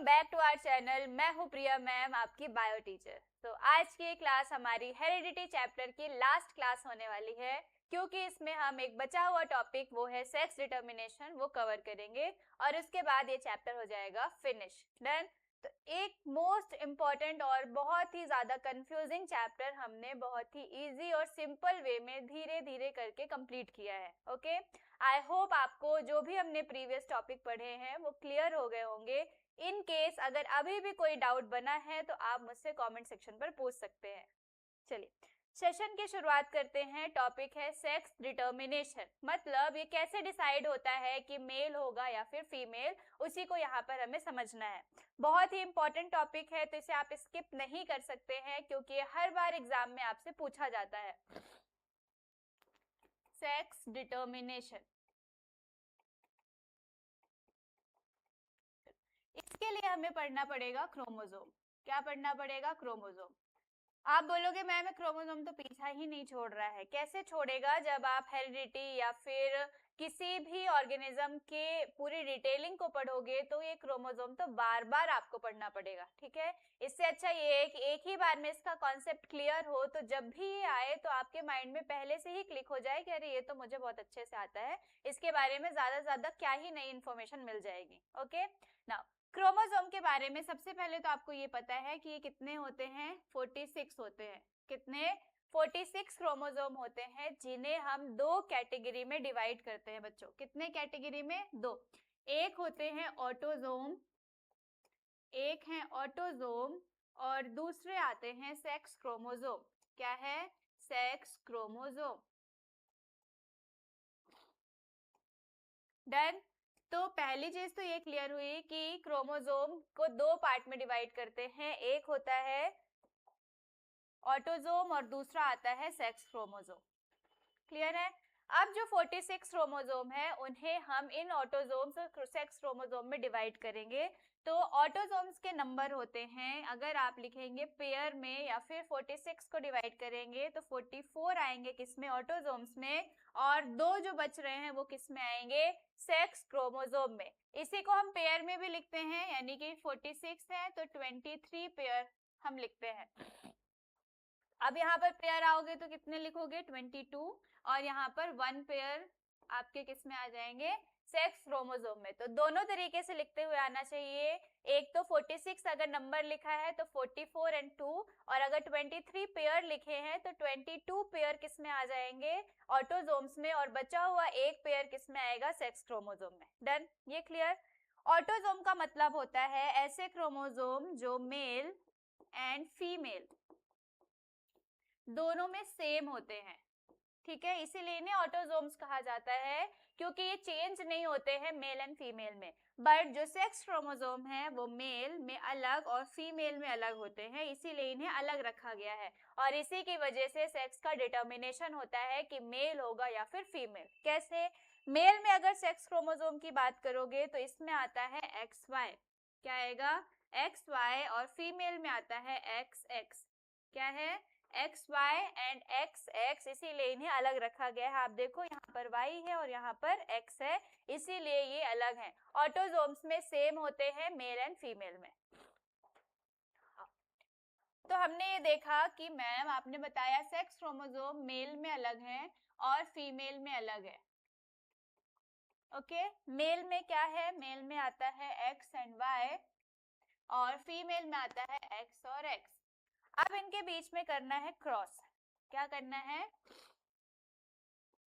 Welcome back to our channel. मैं हूँ Priya ma'am, आपकी बायो टीचर। तो आज की क्लास हमारी हेरिडिटी चैप्टर की लास्ट क्लास होने वाली है, क्योंकि इसमें हम एक बचा हुआ टॉपिक वो है सेक्स डिटर्मिनेशन वो कवर करेंगे और उसके बाद ये चैप्टर हो जाएगा फिनिश। डन। तो एक मोस्ट इम्पॉर्टेंट और बहुत ही ज़्यादा कंफ्यूजिंग चैप्टर हमने बहुत ही इजी और सिंपल वे में धीरे धीरे करके कंप्लीट किया है। ओके, आई होप आपको जो भी हमने प्रीवियस टॉपिक पढ़े हैं वो क्लियर हो गए होंगे। इन केस अगर अभी भी कोई डाउट बना है तो आप मुझसे कमेंट सेक्शन पर पूछ सकते हैं। चलिए सेशन की शुरुआत करते हैं। टॉपिक है सेक्स डिटर्मिनेशन, मतलब ये कैसे डिसाइड होता है कि मेल होगा या फिर फीमेल, उसी को यहाँ पर हमें समझना है। बहुत ही इंपॉर्टेंट टॉपिक है, तो इसे आप स्किप नहीं कर सकते हैं क्योंकि ये हर बार एग्जाम में आपसे पूछा जाता है। सेक्स डिटर्मिनेशन, इसके लिए हमें पढ़ना पड़ेगा क्रोमोसोम। क्या पढ़ना पड़ेगा? क्रोमोसोम। आप बोलोगे मैम क्रोमोसोम तो पीछा ही नहीं छोड़ रहा है। कैसे छोड़ेगा? जब आप हेरिडिटी या फिर किसी भी ऑर्गेनिज्म के पूरी डिटेलिंग को पढ़ोगे तो ये क्रोमोसोम तो बार बार आपको पढ़ना पड़ेगा। ठीक है, इससे अच्छा ये है कि एक ही बार में इसका कॉन्सेप्ट क्लियर हो, तो जब भी ये आए तो आपके माइंड में पहले से ही क्लिक हो जाए कि अरे ये तो मुझे बहुत अच्छे से आता है, इसके बारे में ज्यादा क्या ही नई इन्फॉर्मेशन मिल जाएगी। ओके, नाउ क्रोमोसोम के बारे में सबसे पहले तो आपको ये पता है कि ये कितने होते हैं? 46 होते हैं। कितने? 46 क्रोमोसोम होते हैं, जिन्हें हम दो कैटेगरी में डिवाइड करते हैं बच्चों। कितने कैटेगरी में? दो। एक होते हैं ऑटोसोम, एक है ऑटोसोम और दूसरे आते हैं सेक्स क्रोमोसोम। क्या है? Sex chromosome. डन। तो पहली चीज तो ये क्लियर हुई कि क्रोमोसोम को दो पार्ट में डिवाइड करते हैं। एक होता है ऑटोसोम और दूसरा आता है सेक्स क्रोमोसोम। क्लियर है? अब जो 46 क्रोमोसोम है उन्हें हम इन ऑटोसोम्स और सेक्स क्रोमोसोम में डिवाइड करेंगे। तो ऑटोसोम्स के नंबर होते हैं, अगर आप लिखेंगे पेयर में या फिर 46 को डिवाइड करेंगे तो 44 आएंगे किसमें? ऑटोसोम्स में। और दो जो बच रहे हैं वो किसमें आएंगे? सेक्स क्रोमोसोम में। इसी को हम पेयर में भी लिखते हैं, यानी कि 46 है तो 23 पेयर हम लिखते हैं। अब यहाँ पर पेयर आओगे तो कितने लिखोगे? 22। और यहाँ पर 1 पेयर आपके किस में आ जाएंगे? सेक्स क्रोमोसोम में। तो दोनों तरीके से लिखते हुए आना चाहिए। एक तो 46 अगर नंबर लिखा है तो 44 एंड 2, और अगर 23 पेयर लिखे हैं तो 22 पेयर किस में आ जाएंगे? ऑटोसोम्स में, और बचा हुआ एक पेयर किस में आएगा? सेक्स क्रोमोसोम में। डन, ये क्लियर? ऑटोसोम का मतलब होता है ऐसे क्रोमोसोम जो मेल एंड फीमेल दोनों में सेम होते हैं। ठीक है, इसीलिए इन्हें ऑटोसोम्स कहा जाता है, क्योंकि ये चेंज नहीं होते हैं मेल एंड फीमेल में। बट जो सेक्स क्रोमोसोम है वो मेल में अलग और फीमेल में अलग होते हैं, इसीलिए इन्हें अलग रखा गया है। और इसी की वजह से सेक्स का डिटर्मिनेशन होता है कि मेल होगा या फिर फीमेल। कैसे? मेल में अगर सेक्स क्रोमोसोम की बात करोगे तो इसमें आता है XY। क्या आएगा? XY। और फीमेल में आता है XX। क्या है? XY एंड XX, इसीलिए इन्हें अलग रखा गया है। आप देखो यहाँ पर Y है और यहाँ पर X है, इसीलिए ये अलग है। ऑटोसोम्स में सेम होते हैं मेल एंड फीमेल में। तो हमने ये देखा कि मैम आपने बताया सेक्स क्रोमोसोम मेल में अलग है और फीमेल में अलग है। ओके, मेल में क्या है? मेल में आता है X एंड Y और फीमेल में आता है X और X। अब इनके बीच में करना है क्रॉस। क्या करना है?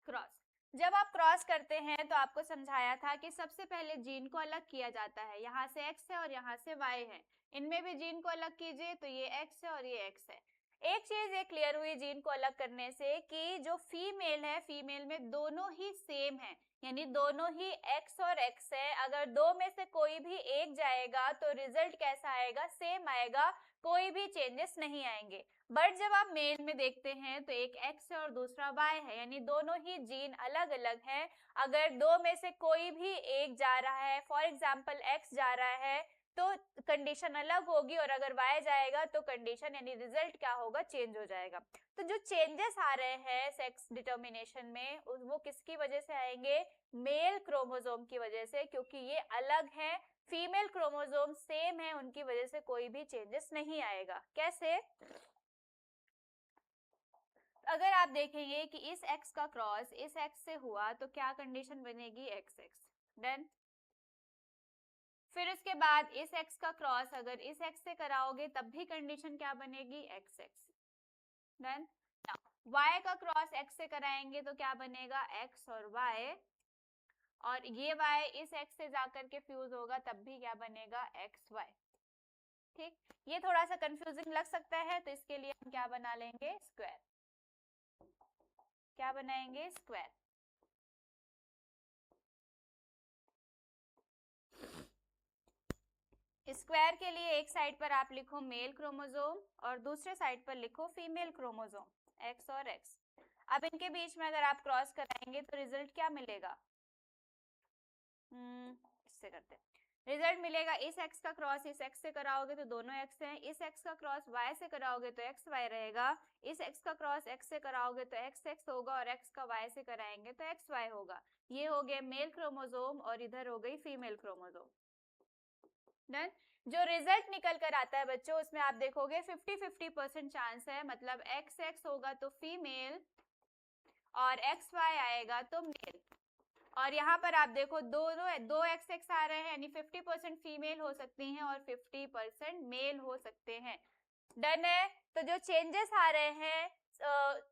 क्रॉस। जब आप क्रॉस करते हैं तो आपको समझाया था कि सबसे पहले जीन को अलग किया जाता है। यहाँ से X है और यहाँ से Y है, इनमें भी जीन को अलग कीजिए तो ये X है और ये X है। एक चीज ये क्लियर हुई जीन को अलग करने से कि जो फीमेल है, फीमेल में दोनों ही सेम है, यानी दोनों ही X और X है। अगर दो में से कोई भी एक जाएगा तो रिजल्ट कैसा आएगा? सेम आएगा, कोई भी चेंजेस नहीं आएंगे। बट जब आप मेल में देखते हैं तो एक X है और दूसरा Y है, यानी दोनों ही जीन अलग अलग हैं। अगर दो में से कोई भी एक जा रहा है, फॉर एग्जाम्पल X जा रहा है, तो कंडीशन अलग होगी, और अगर Y जाएगा तो कंडीशन यानी रिजल्ट क्या होगा, चेंज हो जाएगा। तो जो चेंजेस आ रहे हैं सेक्स डिटर्मिनेशन में वो किसकी वजह से आएंगे, मेल क्रोमोसोम की वजह से, क्योंकि ये अलग है, फीमेल क्रोमोसोम सेम है, उनकी वजह से कोई भी चेंजेस नहीं आएगा। कैसे, अगर आप देखेंगे कि इस X का क्रॉस इस X से हुआ तो क्या कंडीशन बनेगी, XX, डन। फिर उसके बाद इस X का क्रॉस अगर इस X से कराओगे तब भी कंडीशन क्या बनेगी, XX, डन। Y का क्रॉस X से कराएंगे तो क्या बनेगा, X और Y, और ये Y इस X से जाकर के फ्यूज होगा तब भी क्या बनेगा, XY। ठीक, ये थोड़ा सा कंफ्यूजिंग लग सकता है, तो इसके लिए हम क्या बना लेंगे, स्क्वायर। क्या बनाएंगे, स्क्वायर। स्क्वायर के लिए एक साइड पर आप लिखो मेल क्रोमोसोम और दूसरे साइड पर लिखो फीमेल क्रोमोसोम, X और X। अब इनके बीच में अगर आप क्रॉस कराएंगे तो रिजल्ट क्या मिलेगा, इससे करते हैं, रिजल्ट मिलेगा इस X का क्रॉस इस X से कराओगे तो दोनों X हैं, इस X का क्रॉस Y से कराओगे तो XY रहेगा, इस X का क्रॉस X से कराओगे तो XX होगा, और X का Y से कराएंगे तो XY होगा। ये हो गया मेल क्रोमोसोम और इधर हो गई फीमेल क्रोमोसोम, डन। जो रिजल्ट निकल कर आता है बच्चों उसमें आप देखोगे 50-50% चांस है, मतलब XX होगा तो फीमेल और XY आएगा तो मेल। और यहाँ पर आप देखो दो XX आ रहे हैं, यानी 50% फीमेल हो सकती हैं और 50% मेल हो सकते हैं, डन है। तो जो चेंजेस आ रहे हैं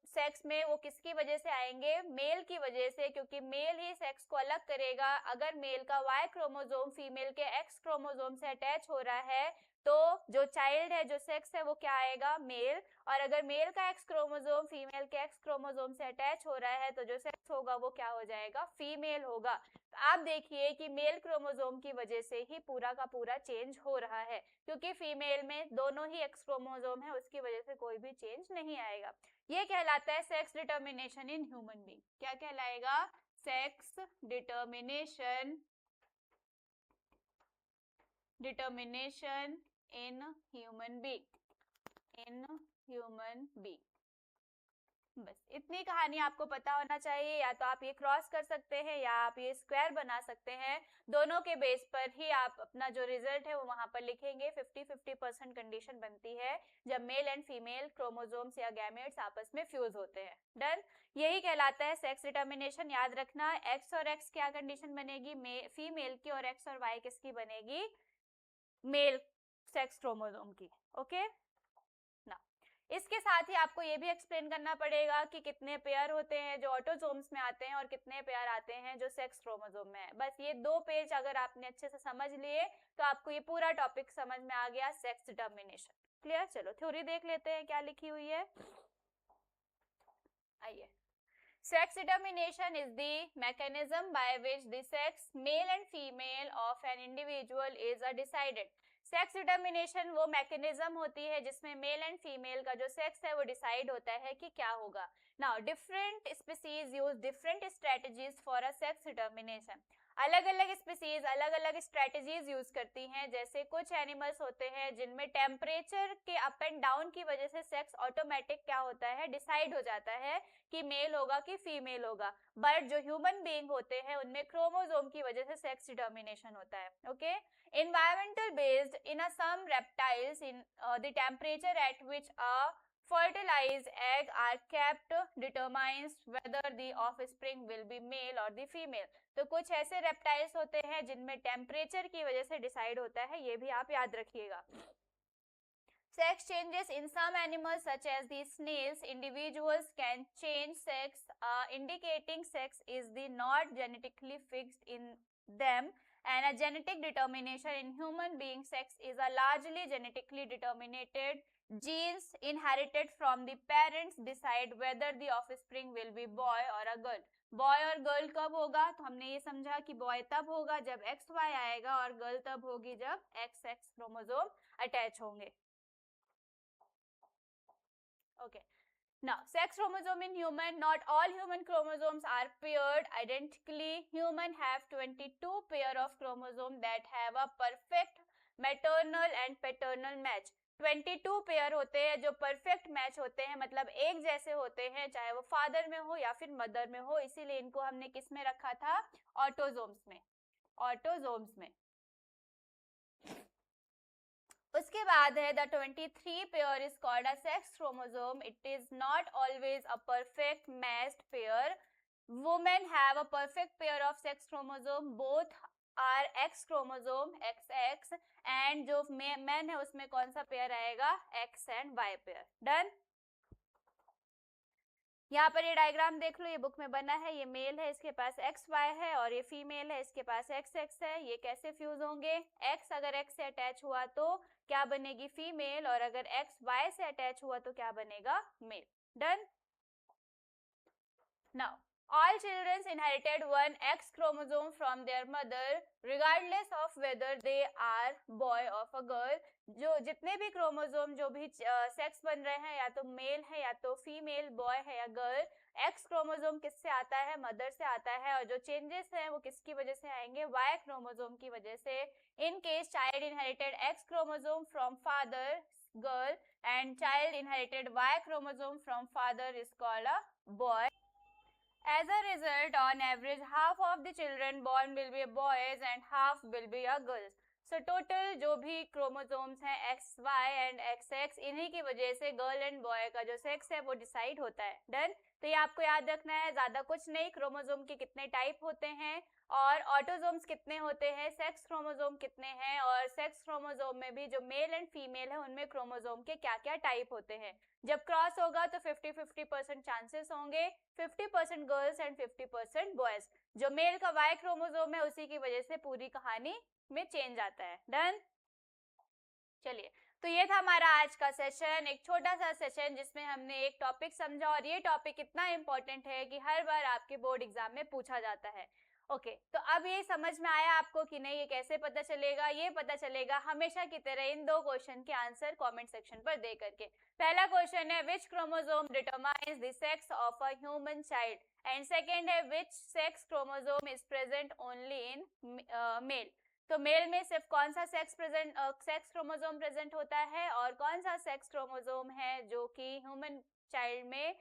सेक्स में वो किसकी वजह से आएंगे, मेल की वजह से, क्योंकि मेल ही सेक्स को अलग करेगा। अगर मेल का Y क्रोमोसोम फीमेल के X क्रोमोसोम से अटैच हो रहा है तो जो चाइल्ड है, जो सेक्स है, वो क्या आएगा, मेल। और अगर मेल का X क्रोमोसोम फीमेल के X क्रोमोसोम से अटैच हो रहा है तो जो सेक्स होगा वो क्या हो जाएगा, फीमेल होगा। तो आप देखिए कि मेल क्रोमोसोम की वजह से ही पूरा का पूरा चेंज हो रहा है, क्योंकि फीमेल में दोनों ही X क्रोमोसोम है, उसकी वजह से कोई भी चेंज नहीं आएगा। ये कहलाता है sex determination in human being. क्या कहलाएगा, sex determination in human being. बस इतनी कहानी आपको पता होना चाहिए। या तो आप ये क्रॉस कर सकते हैं या आप ये स्क्वायर बना सकते हैं, दोनों के बेस पर ही आप अपना जो रिजल्ट है वो वहां पर लिखेंगे। 50-50% कंडीशन बनती है जब मेल एंड फीमेल क्रोमोसोम्स या गैमेट्स आपस में फ्यूज होते हैं, डन। यही कहलाता है सेक्स डिटर्मिनेशन। याद रखना, X और X क्या कंडीशन बनेगी, फीमेल की, और X और Y किसकी बनेगी, मेल सेक्स क्रोमोसोम की, ओके ना। इसके साथ ही आपको ये भी एक्सप्लेन करना पड़ेगा कि कितने पेयर होते हैं जो ऑटोसोम्स में आते हैं और कितने पेयर आते हैं जो सेक्स क्रोमोसोम में है। बस ये 2 पेज अगर आपने अच्छे से समझ लिए तो आपको ये पूरा टॉपिक समझ में आ गया, सेक्स डिटर्मिनेशन। क्लियर, चलो थ्योरी देख लेते हैं क्या लिखी हुई है। आइए, sex determination is the mechanism by which the sex, male and female, of an individual is decided. Sex determination वो मैकेनिज्म होती है जिसमें मेल एंड फीमेल का जो सेक्स है वो डिसाइड होता है कि क्या होगा। Now different species use different strategies for a sex determination. अलग अलग स्पीसीज अलग अलग स्ट्रेटजीज यूज करती हैं। जैसे कुछ एनिमल्स होते हैं जिनमें टेम्परेचर के अप एंड डाउन की वजह से सेक्स ऑटोमेटिक क्या होता है, डिसाइड हो जाता है कि मेल होगा कि फीमेल होगा। बट जो ह्यूमन बीइंग होते हैं उनमें क्रोमोसोम की वजह से सेक्स डिटर्मिनेशन होता है, okay. Environmental based, in some reptiles, in the temperature at which a fertilized egg are kept determines whether the offspring will be male or the female. तो कुछ ऐसे रेप्टाइल्स होते हैं जिनमें टेम्परेचर की वजह से डिसाइड होता है, ये भी आप याद रखिएगा। Sex changes in some animals such as the snails, individuals can change sex, indicating sex is the not genetically fixed in them, and a genetic determination in human being sex is a largely genetically determined genes inherited from the parents decide whether the offspring will be boy or a girl. Boy और girl कब होगा, तो हमने ये समझा कि boy तब होगा जब XY आएगा और गर्ल तब होगी जब XX क्रोमोसोम अटैच होंगे, okay. Now, sex chromosome in human, not all human chromosomes are paired identically. Human have 22 pair of chromosome that have a perfect maternal and paternal match. 22 pair होते हैं जो perfect match होते हैं, मतलब एक जैसे होते हैं, चाहे वो फादर में हो या फिर मदर में हो, इसीलिए इनको हमने किस में रखा था? ऑटोजोम्स में, ऑटोजोम्स में। उसके बाद है the 23 pair is called a sex chromosome. It is not always a perfect matched pair. Women have a perfect pair of sex chromosome, both are X chromosome XX, and जो man है उसमें कौन सा pair आएगा? X and Y pair. Done. यहाँ पर ये diagram देख लो, ये बुक में बना है। ये मेल है, इसके पास XY है, और ये फीमेल है, इसके पास XX है। ये कैसे फ्यूज होंगे? X अगर X से अटैच हुआ तो क्या बनेगी? फीमेल, और अगर X Y से अटैच हुआ तो क्या बनेगा? Male. Done. Now all children inherited one X chromosome from their mother regardless of whether they are boy or a girl। जो जितने भी क्रोमोसोम जो भी सेक्स बन रहे हैं, या तो मेल है या तो फीमेल, बॉय है या गर्ल, एक्स क्रोमोसोम किससे आता है? मदर से आता है। और जो चेंजेस हैं वो किसकी वजह से आएंगे? वाई क्रोमोसोम की वजह से। In case child inherited X chromosome from father girl and child inherited Y chromosome from father is called a boy. As a result, on average, half of the children born will be boys and half will be a girls. So total जो भी chromosomes हैं XY and XX, इन्हीं की वजह से girl and boy का जो sex है वो डिसाइड होता है। डन। तो ये आपको याद रखना है, ज्यादा कुछ नहीं। क्रोमोसोम के कितने टाइप होते हैं और ऑटोजोम्स कितने होते हैं, सेक्स क्रोमोसोम कितने हैं, और सेक्स क्रोमोसोम में भी जो मेल एंड फीमेल है उनमें क्रोमोसोम के क्या क्या टाइप होते हैं। जब क्रॉस होगा तो 50-50% चांसेस होंगे, 50% गर्ल्स एंड 50% बॉयज। जो मेल का वाई क्रोमोसोम है उसी की वजह से पूरी कहानी में चेंज आता है। डन। चलिए, तो ये था हमारा आज का सेशन, एक छोटा सा सेशन जिसमें हमने एक टॉपिक समझा, और ये टॉपिक इतना इंपॉर्टेंट है कि हर बार आपके बोर्ड एग्जाम में पूछा जाता है। ओके, तो अब ये समझ में आया आपको कि नहीं? ये कैसे पता चलेगा? ये पता चलेगा हमेशा की तरह इन दो क्वेश्चन के आंसर कमेंट सेक्शन पर दे करके। पहला क्वेश्चन है which chromosome determines the sex of a human child, and second है which sex chromosome is present only in male. तो मेल में सिर्फ कौन सा सेक्स क्रोमोसोम प्रेजेंट होता है, और कौन सा सेक्स क्रोमोसोम है जो कि ह्यूमन चाइल्ड में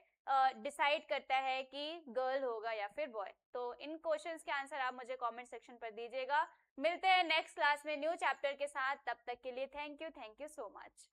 डिसाइड करता है कि गर्ल होगा या फिर बॉय। तो इन क्वेश्चंस के आंसर आप मुझे कमेंट सेक्शन पर दीजिएगा। मिलते हैं नेक्स्ट क्लास में न्यू चैप्टर के साथ, तब तक के लिए थैंक यू सो मच।